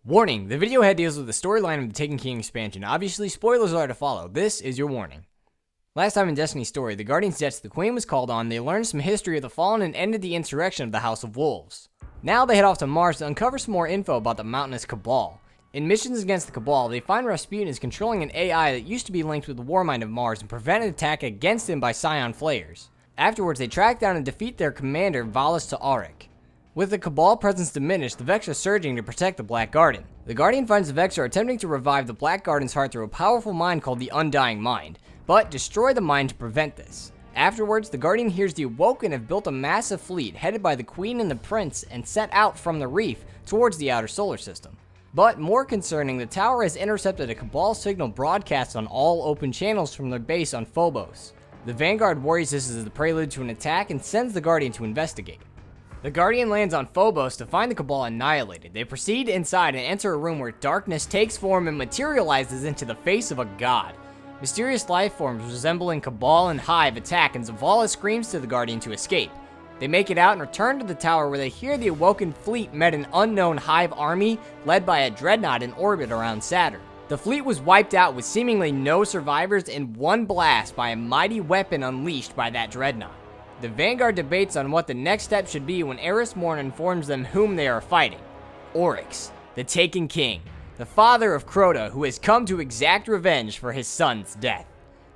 Warning, the video head deals with the storyline of the Taken King expansion. Obviously, spoilers are to follow. This is your warning. Last time in Destiny's story, the Guardians' jets the Queen was called on, they learned some history of the Fallen and ended the insurrection of the House of Wolves. Now they head off to Mars to uncover some more info about the mountainous Cabal. In missions against the Cabal, they find Rasputin is controlling an AI that used to be linked with the Warmind of Mars and prevent an attack against him by Scion Flayers. Afterwards, they track down and defeat their commander, Valus to Oryx. With the Cabal presence diminished, the Vex are surging to protect the Black Garden. The Guardian finds the Vex are attempting to revive the Black Garden's heart through a powerful mind called the Undying Mind, but destroy the mind to prevent this. Afterwards, the Guardian hears the Awoken have built a massive fleet headed by the Queen and the Prince and set out from the reef towards the outer solar system. But more concerning, the tower has intercepted a Cabal signal broadcast on all open channels from their base on Phobos. The Vanguard worries this is the prelude to an attack and sends the Guardian to investigate. The Guardian lands on Phobos to find the Cabal annihilated. They proceed inside and enter a room where darkness takes form and materializes into the face of a god. Mysterious life forms resembling Cabal and Hive attack, and Zavala screams to the Guardian to escape. They make it out and return to the tower where they hear the Awoken fleet met an unknown Hive army led by a dreadnought in orbit around Saturn. The fleet was wiped out with seemingly no survivors in one blast by a mighty weapon unleashed by that dreadnought. The Vanguard debates on what the next step should be when Eris Morn informs them whom they are fighting. Oryx, the Taken King, the father of Crota, who has come to exact revenge for his son's death.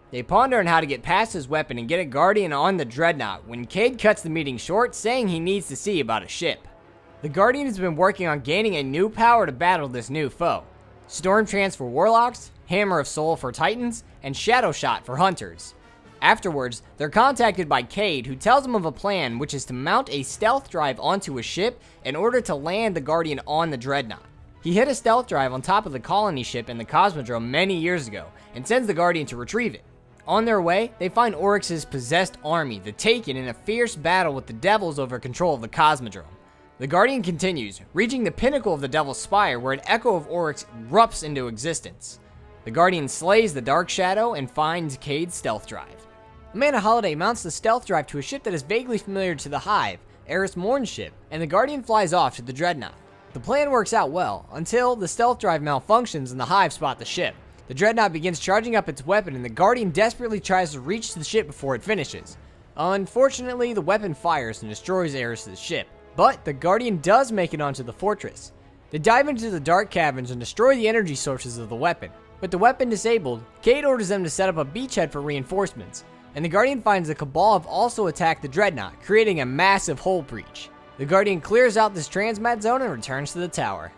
They ponder on how to get past his weapon and get a Guardian on the Dreadnought when Cade cuts the meeting short, saying he needs to see about a ship. The Guardian has been working on gaining a new power to battle this new foe. Storm Trance for Warlocks, Hammer of Soul for Titans, and Shadow Shot for Hunters. Afterwards, they're contacted by Cade, who tells them of a plan, which is to mount a stealth drive onto a ship in order to land the Guardian on the Dreadnought. He hid a stealth drive on top of the colony ship in the Cosmodrome many years ago, and sends the Guardian to retrieve it. On their way, they find Oryx's possessed army, the Taken, in a fierce battle with the Devils over control of the Cosmodrome. The Guardian continues, reaching the pinnacle of the Devil's Spire, where an echo of Oryx erupts into existence. The Guardian slays the Dark Shadow and finds Cade's stealth drive. Amanda Holiday mounts the stealth drive to a ship that is vaguely familiar to the Hive, Eris Morn's ship, and the Guardian flies off to the Dreadnought. The plan works out well, until the stealth drive malfunctions and the Hive spot the ship. The Dreadnought begins charging up its weapon and the Guardian desperately tries to reach the ship before it finishes. Unfortunately, the weapon fires and destroys Eris's ship, but the Guardian does make it onto the fortress. They dive into the dark caverns and destroy the energy sources of the weapon. With the weapon disabled, Cade orders them to set up a beachhead for reinforcements, and the Guardian finds the Cabal have also attacked the Dreadnought, creating a massive hull breach. The Guardian clears out this transmat zone and returns to the tower.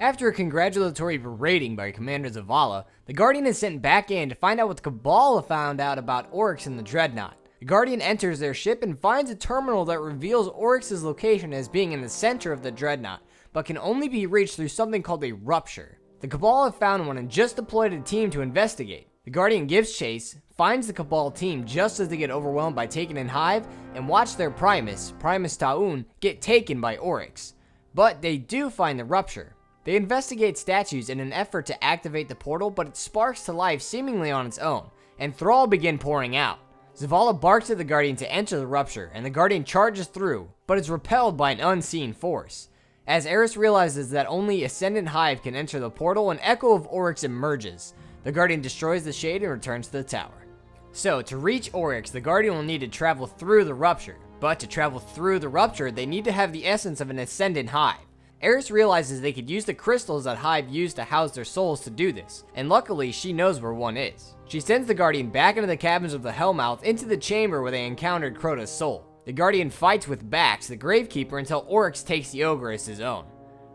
After a congratulatory berating by Commander Zavala, the Guardian is sent back in to find out what the Cabal have found out about Oryx and the Dreadnought. The Guardian enters their ship and finds a terminal that reveals Oryx's location as being in the center of the Dreadnought, but can only be reached through something called a rupture. The Cabal have found one and just deployed a team to investigate. The Guardian gives chase, finds the Cabal team just as they get overwhelmed by Taken and Hive, and watch their Primus Taun, get taken by Oryx. But they do find the rupture. They investigate statues in an effort to activate the portal, but it sparks to life seemingly on its own, and Thrall begin pouring out. Zavala barks at the Guardian to enter the rupture, and the Guardian charges through, but is repelled by an unseen force. As Eris realizes that only Ascendant Hive can enter the portal, an echo of Oryx emerges. The Guardian destroys the shade and returns to the tower. So, to reach Oryx, the Guardian will need to travel through the rupture, but to travel through the rupture, they need to have the essence of an Ascendant Hive. Eris realizes they could use the crystals that Hive used to house their souls to do this, and luckily she knows where one is. She sends the Guardian back into the cabins of the Hellmouth into the chamber where they encountered Crota's soul. The Guardian fights with Bax, the Gravekeeper, until Oryx takes the Ogre as his own.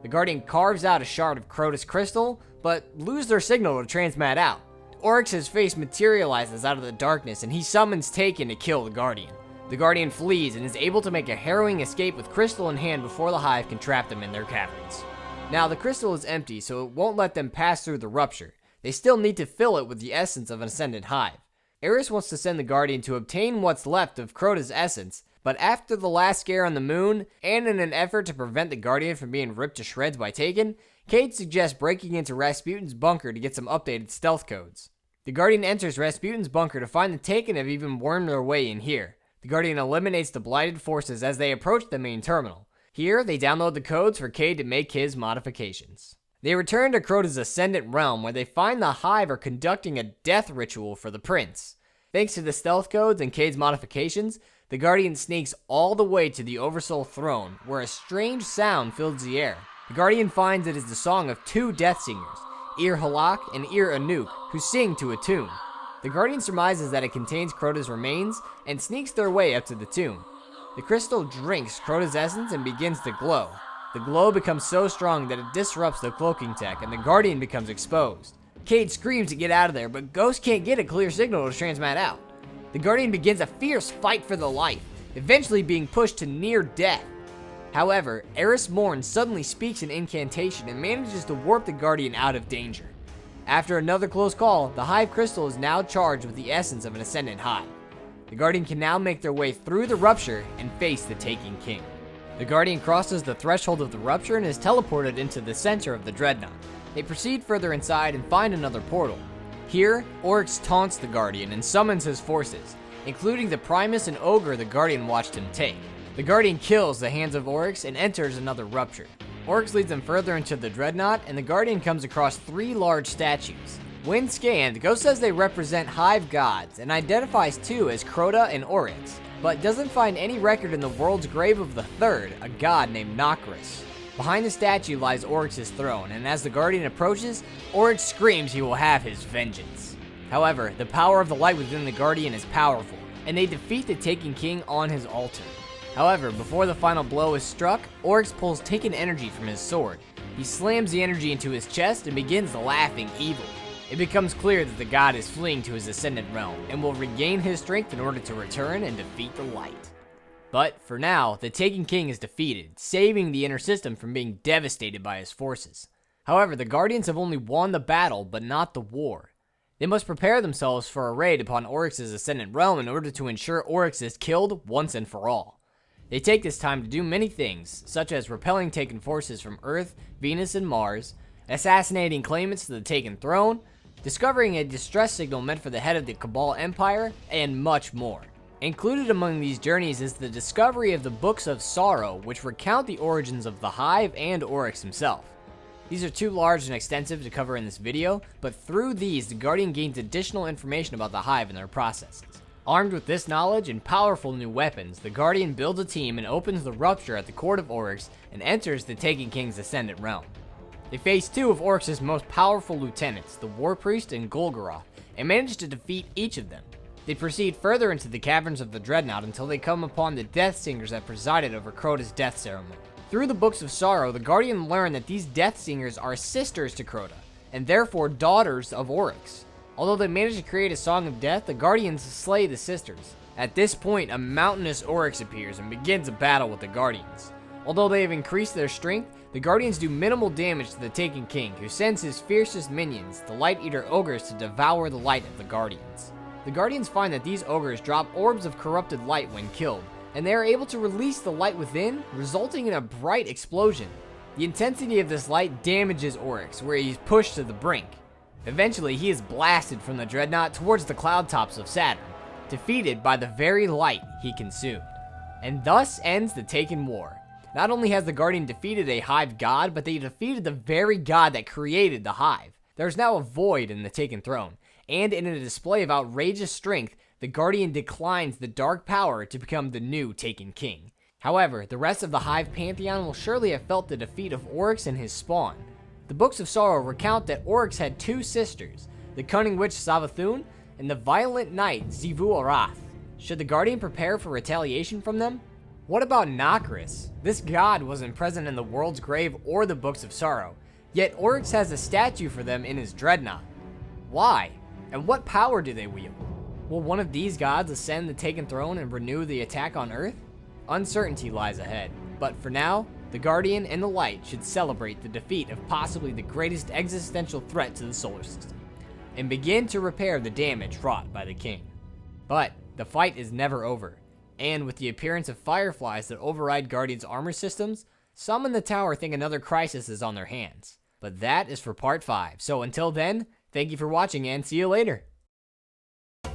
The Guardian carves out a shard of Crota's crystal, but lose their signal to transmat out. Oryx's face materializes out of the darkness and he summons Taken to kill the Guardian. The Guardian flees and is able to make a harrowing escape with Crystal in hand before the Hive can trap them in their caverns. Now, the crystal is empty, so it won't let them pass through the rupture. They still need to fill it with the essence of an Ascendant Hive. Eris wants to send the Guardian to obtain what's left of Crota's essence, but after the last scare on the moon, and in an effort to prevent the Guardian from being ripped to shreds by Taken, Cade suggests breaking into Rasputin's bunker to get some updated stealth codes. The Guardian enters Rasputin's bunker to find the Taken have even wormed their way in here. The Guardian eliminates the blighted forces as they approach the main terminal. Here, they download the codes for Cade to make his modifications. They return to Crota's Ascendant Realm, where they find the Hive are conducting a death ritual for the prince. Thanks to the stealth codes and Cade's modifications, the Guardian sneaks all the way to the Oversoul throne, where a strange sound fills the air. The Guardian finds it is the song of two Death Singers, Ir Halak and Ir Anuk, who sing to a tune. The Guardian surmises that it contains Crota's remains and sneaks their way up to the tomb. The crystal drinks Crota's essence and begins to glow. The glow becomes so strong that it disrupts the cloaking tech, and the Guardian becomes exposed. Cade screams to get out of there, but Ghost can't get a clear signal to transmat out. The Guardian begins a fierce fight for the life, eventually being pushed to near death. However, Eris Morn suddenly speaks an incantation and manages to warp the Guardian out of danger. After another close call, the Hive Crystal is now charged with the essence of an Ascendant Hive. The Guardian can now make their way through the rupture and face the Taken King. The Guardian crosses the threshold of the rupture and is teleported into the center of the Dreadnought. They proceed further inside and find another portal. Here, Oryx taunts the Guardian and summons his forces, including the Primus and Ogre the Guardian watched him take. The Guardian kills the hands of Oryx and enters another rupture. Oryx leads them further into the Dreadnought, and the Guardian comes across three large statues. When scanned, Ghost says they represent Hive gods and identifies two as Crota and Oryx, but doesn't find any record in the world's grave of the third, a god named Nokris. Behind the statue lies Oryx's throne, and as the Guardian approaches, Oryx screams he will have his vengeance. However, the power of the light within the Guardian is powerful, and they defeat the Taken King on his altar. However, before the final blow is struck, Oryx pulls Taken energy from his sword. He slams the energy into his chest and begins laughing evilly. It becomes clear that the god is fleeing to his Ascendant Realm and will regain his strength in order to return and defeat the light. But for now, the Taken King is defeated, saving the inner system from being devastated by his forces. However, the Guardians have only won the battle, but not the war. They must prepare themselves for a raid upon Oryx's Ascendant Realm in order to ensure Oryx is killed once and for all. They take this time to do many things, such as repelling Taken forces from Earth, Venus, and Mars, assassinating claimants to the Taken throne, discovering a distress signal meant for the head of the Cabal Empire, and much more. Included among these journeys is the discovery of the Books of Sorrow, which recount the origins of the Hive and Oryx himself. These are too large and extensive to cover in this video, but through these, the Guardian gains additional information about the Hive and their processes. Armed with this knowledge and powerful new weapons, the Guardian builds a team and opens the rupture at the court of Oryx and enters the Taken King's Ascendant Realm. They face two of Oryx's most powerful lieutenants, the War Priest and Golgoroth, and manage to defeat each of them. They proceed further into the caverns of the Dreadnought until they come upon the Death Singers that presided over Crota's death ceremony. Through the Books of Sorrow, the Guardian learn that these Death Singers are sisters to Crota, and therefore daughters of Oryx. Although they manage to create a song of death, the Guardians slay the sisters. At this point, a mountainous Oryx appears and begins a battle with the Guardians. Although they have increased their strength, the Guardians do minimal damage to the Taken King, who sends his fiercest minions, the Light Eater Ogres, to devour the light of the Guardians. The Guardians find that these ogres drop orbs of corrupted light when killed, and they are able to release the light within, resulting in a bright explosion. The intensity of this light damages Oryx, where he is pushed to the brink. Eventually, he is blasted from the Dreadnought towards the cloud tops of Saturn, defeated by the very light he consumed. And thus ends the Taken War. Not only has the Guardian defeated a Hive god, but they defeated the very god that created the Hive. There is now a void in the Taken throne, and in a display of outrageous strength, the Guardian declines the dark power to become the new Taken King. However, the rest of the Hive pantheon will surely have felt the defeat of Oryx and his spawn. The Books of Sorrow recount that Oryx had two sisters, the cunning witch Savathun and the violent knight Xivu Arath. Should the Guardian prepare for retaliation from them? What about Nokris? This god wasn't present in the world's grave or the Books of Sorrow, yet Oryx has a statue for them in his Dreadnought. Why? And what power do they wield? Will one of these gods ascend the Taken throne and renew the attack on Earth? Uncertainty lies ahead, but for now, the Guardian and the Light should celebrate the defeat of possibly the greatest existential threat to the solar system, and begin to repair the damage wrought by the King. But the fight is never over, and with the appearance of fireflies that override Guardian's armor systems, some in the tower think another crisis is on their hands. But that is for part 5, so until then, thank you for watching and see you later!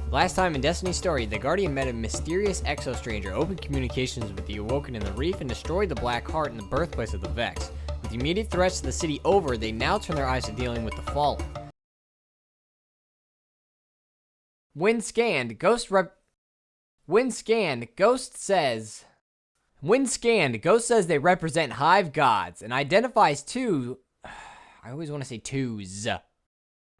Last time in Destiny's story, the Guardian met a mysterious exo-stranger, opened communications with the Awoken in the Reef, and destroyed the Black Heart in the birthplace of the Vex. With the immediate threats to the city over, they now turn their eyes to dealing with the fallen. When scanned, Ghost says they represent hive gods and identifies two. I always want to say twos.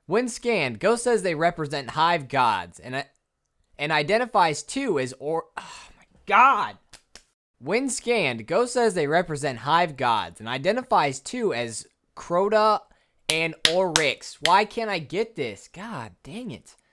When scanned, Ghost says they represent hive gods and identifies two as oh my god. When scanned, Ghost says they represent hive gods and identifies two as Crota and Oryx. Why can't I get this? God dang it.